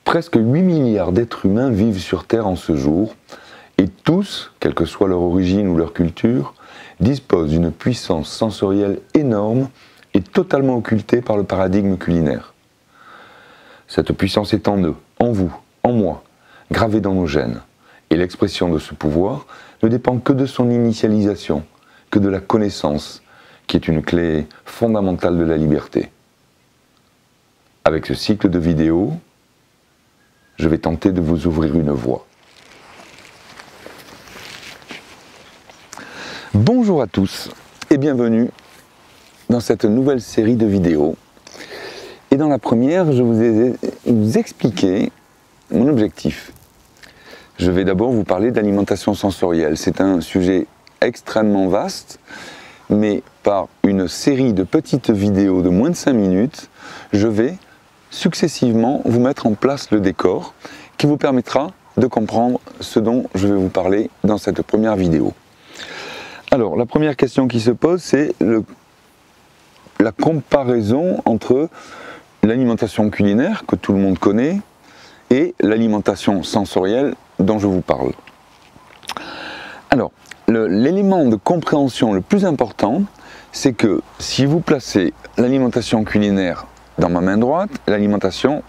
Presque 8 milliards d'êtres humains vivent sur Terre en ce jour, et tous, quelle que soit leur origine ou leur culture, disposent d'une puissance sensorielle énorme et totalement occultée par le paradigme culinaire. Cette puissance est en eux, en vous, en moi, gravée dans nos gènes, et l'expression de ce pouvoir ne dépend que de son initialisation, que de la connaissance, qui est une clé fondamentale de la liberté. Avec ce cycle de vidéos, je vais tenter de vous ouvrir une voie. Bonjour à tous et bienvenue dans cette nouvelle série de vidéos. Et dans la première, je vais vous expliquer mon objectif. Je vais d'abord vous parler d'alimentation sensorielle. C'est un sujet extrêmement vaste, mais par une série de petites vidéos de moins de 5 minutes, je vais successivement vous mettre en place le décor qui vous permettra de comprendre ce dont je vais vous parler dans cette première vidéo. Alors, la première question qui se pose, c'est la comparaison entre l'alimentation culinaire, que tout le monde connaît, et l'alimentation sensorielle dont je vous parle. Alors, l'élément de compréhension le plus important, c'est que si vous placez l'alimentation culinaire dans ma main droite, l'alimentation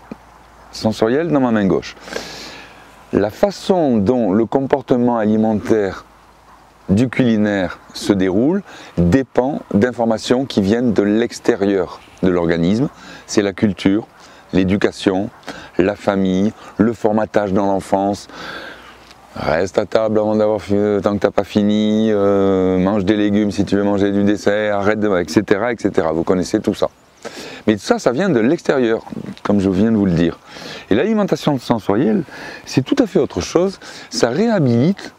sensorielle dans ma main gauche, la façon dont le comportement alimentaire du culinaire se déroule dépend d'informations qui viennent de l'extérieur de l'organisme. C'est la culture, l'éducation, la famille, le formatage dans l'enfance. Reste à table avant d'avoir fini, tant que tu n'as pas fini, mange des légumes si tu veux manger du dessert, arrête de... etc., etc. Vous connaissez tout ça. Mais ça, ça vient de l'extérieur, comme je viens de vous le dire. Et l'alimentation sensorielle, c'est tout à fait autre chose. Ça réhabilite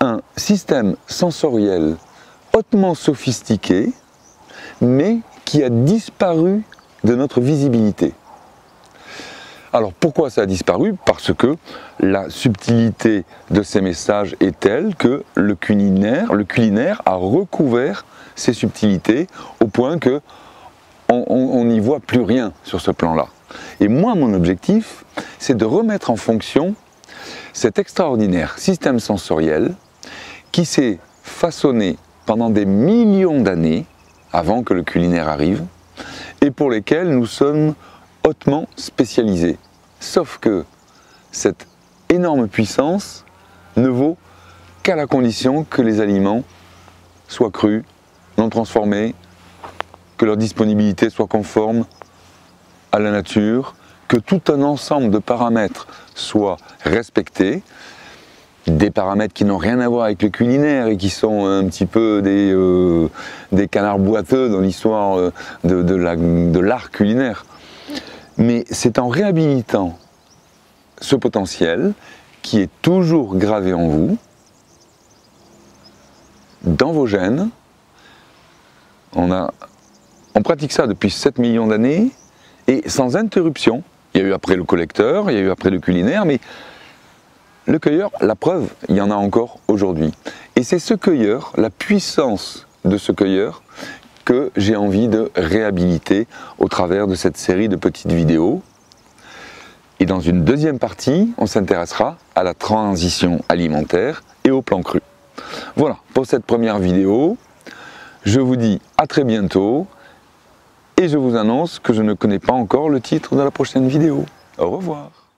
un système sensoriel hautement sophistiqué, mais qui a disparu de notre visibilité. Alors pourquoi ça a disparu? Parce que la subtilité de ces messages est telle que le culinaire a recouvert ces subtilités au point que on n'y voit plus rien sur ce plan-là. Et moi, mon objectif, c'est de remettre en fonction cet extraordinaire système sensoriel qui s'est façonné pendant des millions d'années, avant que le culinaire arrive, et pour lesquels nous sommes hautement spécialisés. Sauf que cette énorme puissance ne vaut qu'à la condition que les aliments soient crus, non transformés, que leur disponibilité soit conforme à la nature, que tout un ensemble de paramètres soit respectés, des paramètres qui n'ont rien à voir avec le culinaire et qui sont un petit peu des canards boiteux dans l'histoire de l'art culinaire. Mais c'est en réhabilitant ce potentiel qui est toujours gravé en vous, dans vos gènes. On pratique ça depuis 7 millions d'années et sans interruption. Il y a eu après le collecteur, il y a eu après le culinaire, mais le cueilleur, la preuve, il y en a encore aujourd'hui. Et c'est ce cueilleur, la puissance de ce cueilleur, que j'ai envie de réhabiliter au travers de cette série de petites vidéos. Et dans une deuxième partie, on s'intéressera à la transition alimentaire et au plan cru. Voilà pour cette première vidéo. Je vous dis à très bientôt et je vous annonce que je ne connais pas encore le titre de la prochaine vidéo. Au revoir.